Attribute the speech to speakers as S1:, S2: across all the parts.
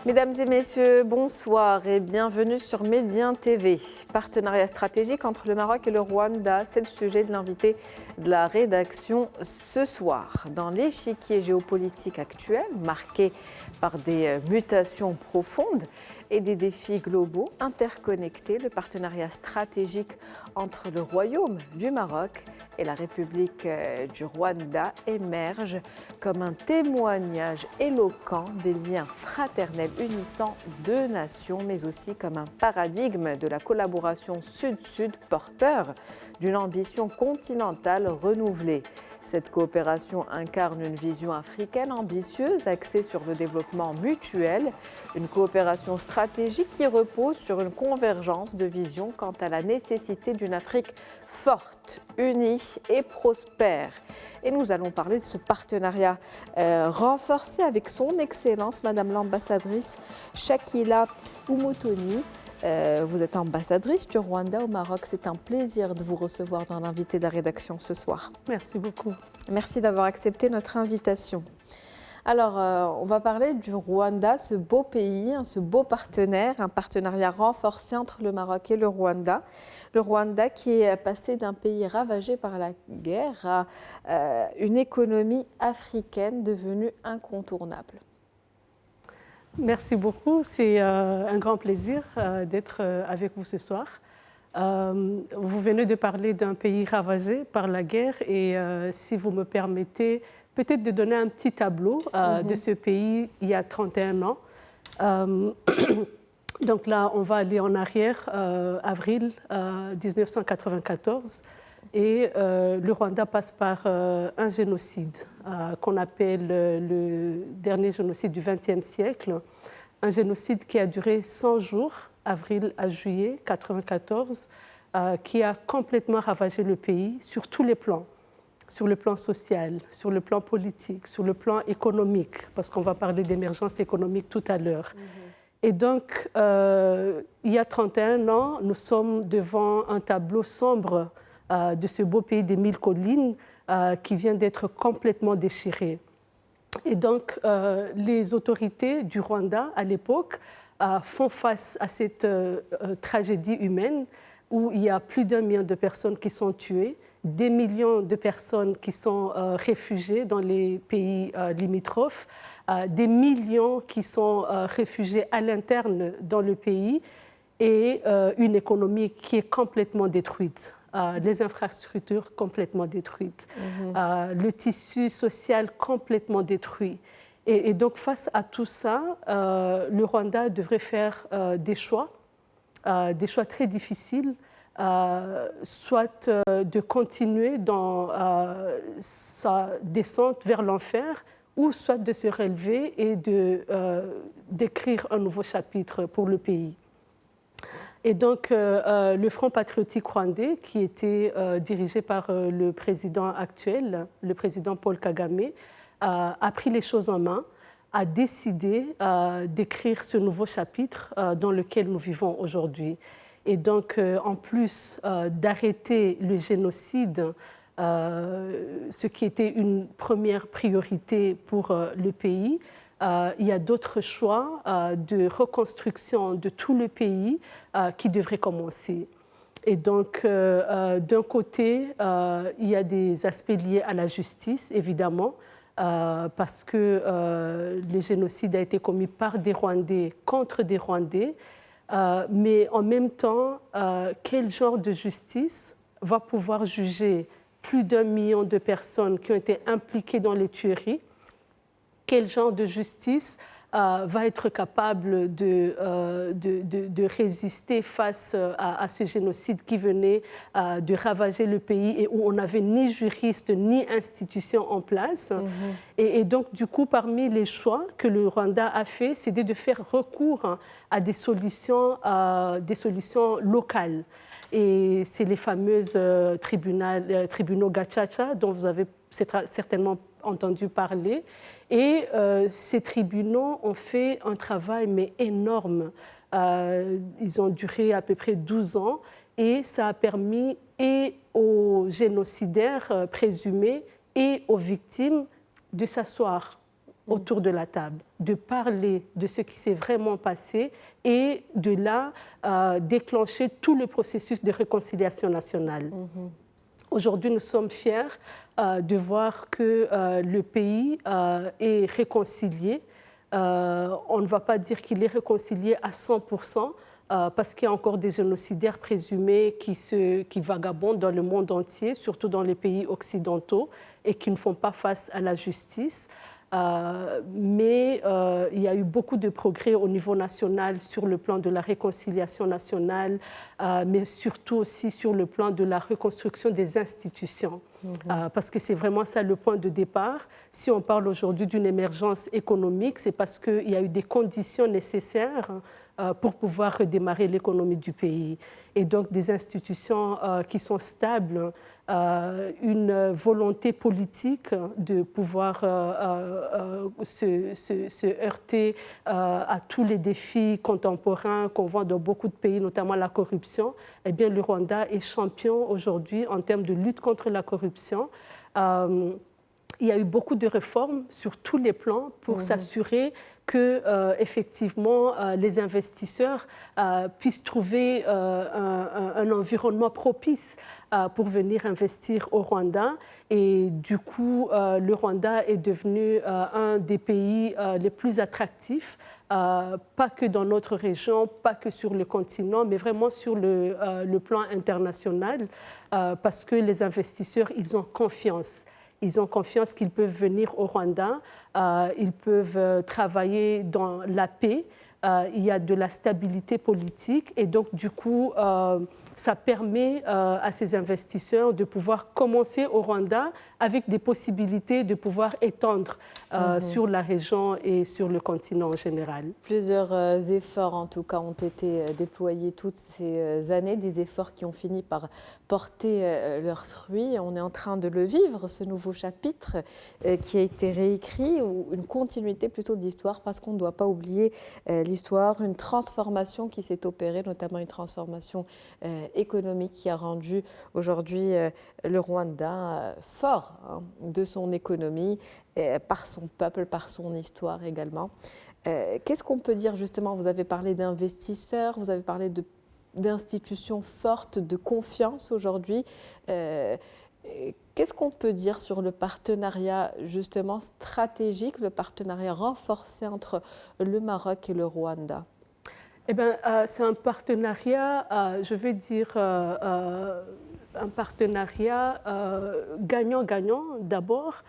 S1: Mesdames et messieurs, bonsoir et bienvenue sur Médien TV. Partenariat stratégique entre le Maroc et le Rwanda, c'est le sujet de l'invité de la rédaction ce soir. Dans l'échiquier géopolitique actuel, marqué par des mutations profondes et des défis globaux interconnectés, le partenariat stratégique entre le Royaume du Maroc et la République du Rwanda émerge comme un témoignage éloquent des liens fraternels unissant deux nations, mais aussi comme un paradigme de la collaboration sud-sud porteur d'une ambition continentale renouvelée. Cette coopération incarne une vision africaine ambitieuse axée sur le développement mutuel, une coopération stratégique qui repose sur une convergence de visions quant à la nécessité d'une Afrique forte, unie et prospère. Et nous allons parler de ce partenariat renforcé avec son Excellence, Madame l'ambassadrice Shakila Umutoni. Vous êtes ambassadrice du Rwanda au Maroc. C'est un plaisir de vous recevoir dans l'invité de la rédaction ce soir.
S2: Merci beaucoup.
S1: Merci d'avoir accepté notre invitation. Alors, on va parler du Rwanda, ce beau pays, ce beau partenaire, un partenariat renforcé entre le Maroc et le Rwanda. Le Rwanda qui est passé d'un pays ravagé par la guerre à une économie africaine devenue incontournable.
S2: Merci beaucoup. C'est un grand plaisir d'être avec vous ce soir. Vous venez de parler d'un pays ravagé par la guerre et si vous me permettez, peut-être de donner un petit tableau de ce pays il y a 31 ans. Donc là, on va aller en arrière, avril 1994. Et le Rwanda passe par un génocide qu'on appelle le dernier génocide du XXe siècle. Un génocide qui a duré 100 jours, avril à juillet 1994, qui a complètement ravagé le pays sur tous les plans. Sur le plan social, sur le plan politique, sur le plan économique, parce qu'on va parler d'émergence économique tout à l'heure. Et donc, il y a 31 ans, nous sommes devant un tableau sombre de ce beau pays des 1000 collines qui vient d'être complètement déchiré. Et donc, les autorités du Rwanda, à l'époque, font face à cette tragédie humaine où il y a plus d'1 million de personnes qui sont tuées, des millions de personnes qui sont réfugiées dans les pays limitrophes, des millions qui sont réfugiés à l'interne dans le pays et une économie qui est complètement détruite. Les infrastructures complètement détruites, le tissu social complètement détruit. Et donc, face à tout ça, le Rwanda devrait faire des choix très difficiles, soit de continuer dans sa descente vers l'enfer, ou soit de se relever et d'écrire un nouveau chapitre pour le pays. Et donc, le Front patriotique rwandais, qui était dirigé par le président actuel, le président Paul Kagame, a pris les choses en main, a décidé d'écrire ce nouveau chapitre dans lequel nous vivons aujourd'hui. Et donc, en plus d'arrêter le génocide, ce qui était une première priorité pour le pays, il y a d'autres choix de reconstruction de tout le pays qui devraient commencer. Et donc, d'un côté, il y a des aspects liés à la justice, évidemment, parce que le génocide a été commis par des Rwandais contre des Rwandais. Mais en même temps, quel genre de justice va pouvoir juger plus d'1 million de personnes qui ont été impliquées dans les tueries? Quel genre de justice va être capable de résister face à ce génocide qui venait de ravager le pays et où on n'avait ni juriste ni institution en place. Et donc, du coup, parmi les choix que le Rwanda a fait, c'était de faire recours à des solutions locales. Et c'est les fameuses tribunaux Gacaca dont vous avez certainement entendu parler. Et ces tribunaux ont fait un travail mais énorme. Ils ont duré à peu près 12 ans et ça a permis et aux génocidaires présumés et aux victimes de s'asseoir autour de la table, de parler de ce qui s'est vraiment passé et de là déclencher tout le processus de réconciliation nationale. Aujourd'hui, nous sommes fiers de voir que le pays est réconcilié. On ne va pas dire qu'il est réconcilié à 100%, parce qu'il y a encore des génocidaires présumés qui vagabondent dans le monde entier, surtout dans les pays occidentaux, et qui ne font pas face à la justice. Mais il y a eu beaucoup de progrès au niveau national sur le plan de la réconciliation nationale, mais surtout aussi sur le plan de la reconstruction des institutions. Parce que c'est vraiment ça le point de départ. Si on parle aujourd'hui d'une émergence économique, c'est parce qu'il y a eu des conditions nécessaires pour pouvoir redémarrer l'économie du pays. Et donc des institutions qui sont stables, une volonté politique de pouvoir se heurter à tous les défis contemporains qu'on voit dans beaucoup de pays, notamment la corruption. Eh bien, le Rwanda est champion aujourd'hui en termes de lutte contre la corruption. Il y a eu beaucoup de réformes sur tous les plans pour s'assurer que, effectivement, les investisseurs puissent trouver un environnement propice pour venir investir au Rwanda. Et du coup, le Rwanda est devenu un des pays les plus attractifs, pas que dans notre région, pas que sur le continent, mais vraiment sur le plan international, parce que les investisseurs, ils ont confiance. Ils ont confiance qu'ils peuvent venir au Rwanda, ils peuvent travailler dans la paix, il y a de la stabilité politique et donc du coup, ça permet à ces investisseurs de pouvoir commencer au Rwanda avec des possibilités de pouvoir étendre sur la région et sur le continent en général.
S1: Plusieurs efforts, en tout cas, ont été déployés toutes ces années, des efforts qui ont fini par porter leurs fruits. On est en train de le vivre, ce nouveau chapitre qui a été réécrit, ou une continuité plutôt d'histoire, parce qu'on ne doit pas oublier l'histoire, une transformation qui s'est opérée, notamment une transformation économique qui a rendu aujourd'hui le Rwanda fort de son économie, par son peuple, par son histoire également. Qu'est-ce qu'on peut dire justement? Vous avez parlé d'investisseurs, vous avez parlé d'institutions fortes, de confiance aujourd'hui. Qu'est-ce qu'on peut dire sur le partenariat justement stratégique, le partenariat renforcé entre le Maroc et le Rwanda?
S2: Eh bien, c'est un partenariat, je vais dire, un partenariat gagnant-gagnant d'abord,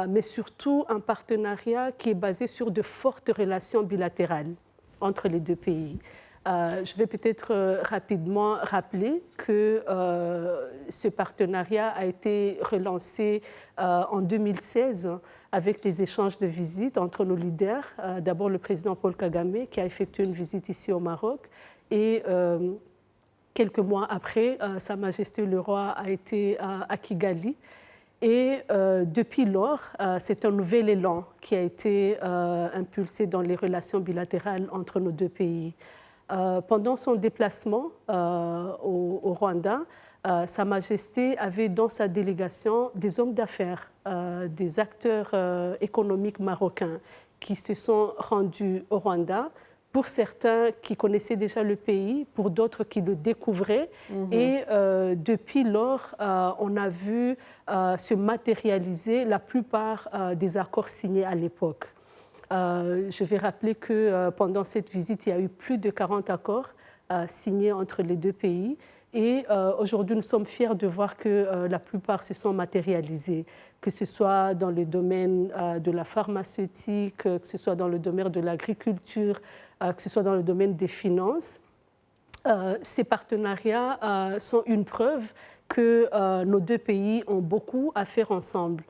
S2: mais surtout un partenariat qui est basé sur de fortes relations bilatérales entre les deux pays. Je vais peut-être rapidement rappeler que ce partenariat a été relancé en 2016 avec les échanges de visites entre nos leaders. D'abord le président Paul Kagame qui a effectué une visite ici au Maroc et quelques mois après, Sa Majesté le Roi a été à Kigali. Et depuis lors, c'est un nouvel élan qui a été impulsé dans les relations bilatérales entre nos deux pays. Pendant son déplacement au Rwanda, Sa Majesté avait dans sa délégation des hommes d'affaires, des acteurs économiques marocains qui se sont rendus au Rwanda, pour certains qui connaissaient déjà le pays, pour d'autres qui le découvraient. Et depuis lors, on a vu se matérialiser la plupart des accords signés à l'époque. Je vais rappeler que pendant cette visite, il y a eu plus de 40 accords signés entre les deux pays. Et aujourd'hui, nous sommes fiers de voir que la plupart se sont matérialisés, que ce soit dans le domaine de la pharmaceutique, que ce soit dans le domaine de l'agriculture, que ce soit dans le domaine des finances. Ces partenariats sont une preuve que nos deux pays ont beaucoup à faire ensemble.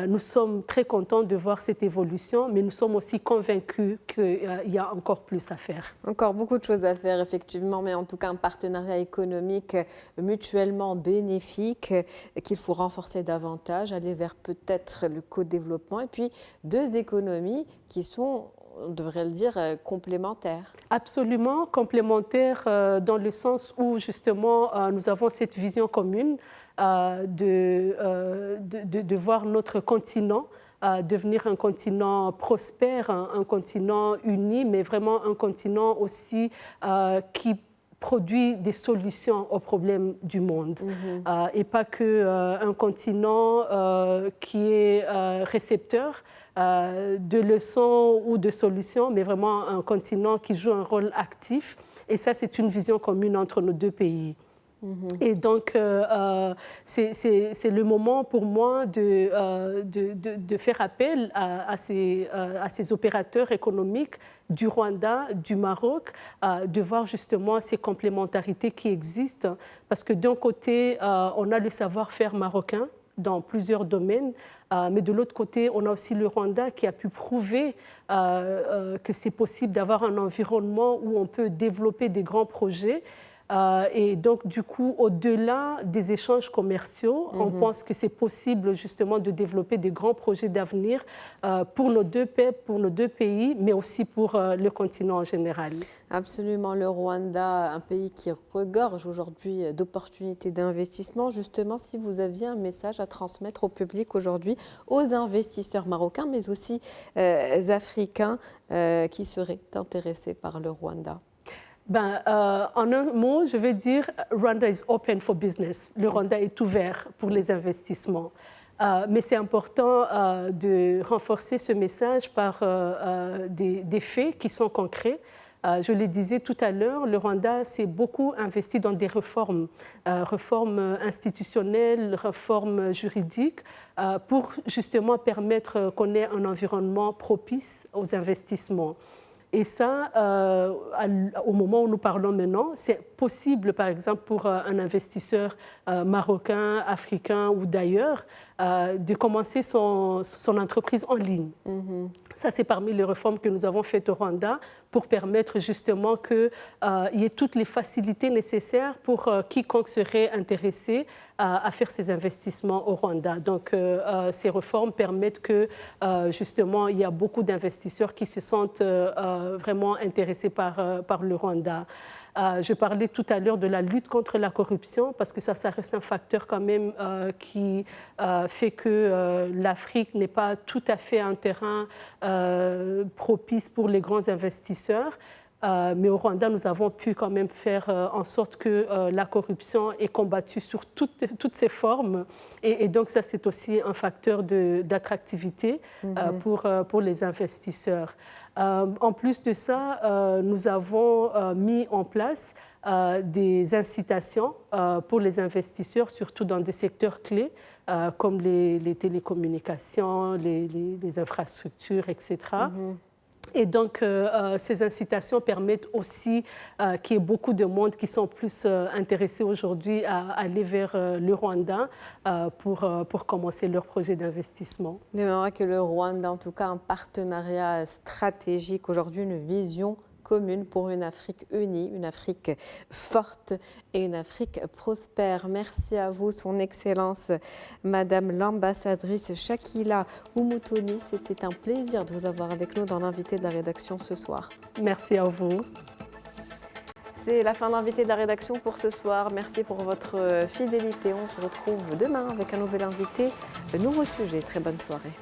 S2: Nous sommes très contents de voir cette évolution, mais nous sommes aussi convaincus qu'il y a encore plus à faire.
S1: Encore beaucoup de choses à faire, effectivement, mais en tout cas un partenariat économique mutuellement bénéfique qu'il faut renforcer davantage, aller vers peut-être le co-développement, et puis deux économies qui sont, on devrait le dire, complémentaires.
S2: Absolument complémentaires dans le sens où justement nous avons cette vision commune de voir notre continent devenir un continent prospère, un continent uni, mais vraiment un continent aussi qui produit des solutions aux problèmes du monde et pas qu'un continent qui est récepteur de leçons ou de solutions, mais vraiment un continent qui joue un rôle actif. Et ça, c'est une vision commune entre nos deux pays. Et donc, c'est le moment pour moi de faire appel à ces opérateurs économiques du Rwanda, du Maroc, de voir justement ces complémentarités qui existent. Parce que d'un côté, on a le savoir-faire marocain dans plusieurs domaines, mais de l'autre côté, on a aussi le Rwanda qui a pu prouver que c'est possible d'avoir un environnement où on peut développer des grands projets. Et donc, du coup, au-delà des échanges commerciaux, on pense que c'est possible justement de développer des grands projets d'avenir pour nos deux peuples, pour nos deux pays, mais aussi pour le continent en général.
S1: Absolument. Le Rwanda, un pays qui regorge aujourd'hui d'opportunités d'investissement. Justement, si vous aviez un message à transmettre au public aujourd'hui, aux investisseurs marocains, mais aussi africains qui seraient intéressés par le Rwanda.
S2: En un mot, je vais dire Rwanda is open for business. Le Rwanda est ouvert pour les investissements. Mais c'est important de renforcer ce message par des faits qui sont concrets. Je le disais tout à l'heure, le Rwanda s'est beaucoup investi dans des réformes, réformes institutionnelles, réformes juridiques, pour justement permettre qu'on ait un environnement propice aux investissements. Et ça, au moment où nous parlons maintenant, c'est possible, par exemple, pour un investisseur marocain, africain ou d'ailleurs, de commencer son entreprise en ligne. Ça, c'est parmi les réformes que nous avons faites au Rwanda pour permettre justement qu'il y ait toutes les facilités nécessaires pour quiconque serait intéressé à faire ses investissements au Rwanda. Donc, ces réformes permettent que, justement, il y a beaucoup d'investisseurs qui se sentent vraiment intéressés par le Rwanda. Je parlais tout à l'heure de la lutte contre la corruption, parce que ça reste un facteur quand même qui fait que l'Afrique n'est pas tout à fait un terrain propice pour les grands investisseurs. Mais au Rwanda, nous avons pu quand même faire en sorte que la corruption est combattue sur toutes ses formes. Et donc, ça, c'est aussi un facteur d'attractivité pour les investisseurs. En plus de ça, nous avons mis en place des incitations pour les investisseurs, surtout dans des secteurs clés, comme les télécommunications, les infrastructures, etc. Et donc, ces incitations permettent aussi qu'il y ait beaucoup de monde qui sont plus intéressés aujourd'hui à aller vers le Rwanda pour commencer leur projet d'investissement.
S1: Le Maroc et le Rwanda, en tout cas, un partenariat stratégique aujourd'hui, une vision commune pour une Afrique unie, une Afrique forte et une Afrique prospère. Merci à vous, Son Excellence, Madame l'ambassadrice Shakila Oumoutoni. C'était un plaisir de vous avoir avec nous dans l'invité de la rédaction ce soir.
S2: Merci à vous.
S1: C'est la fin de l'invité de la rédaction pour ce soir. Merci pour votre fidélité. On se retrouve demain avec un nouvel invité, de nouveaux sujets. Très bonne soirée.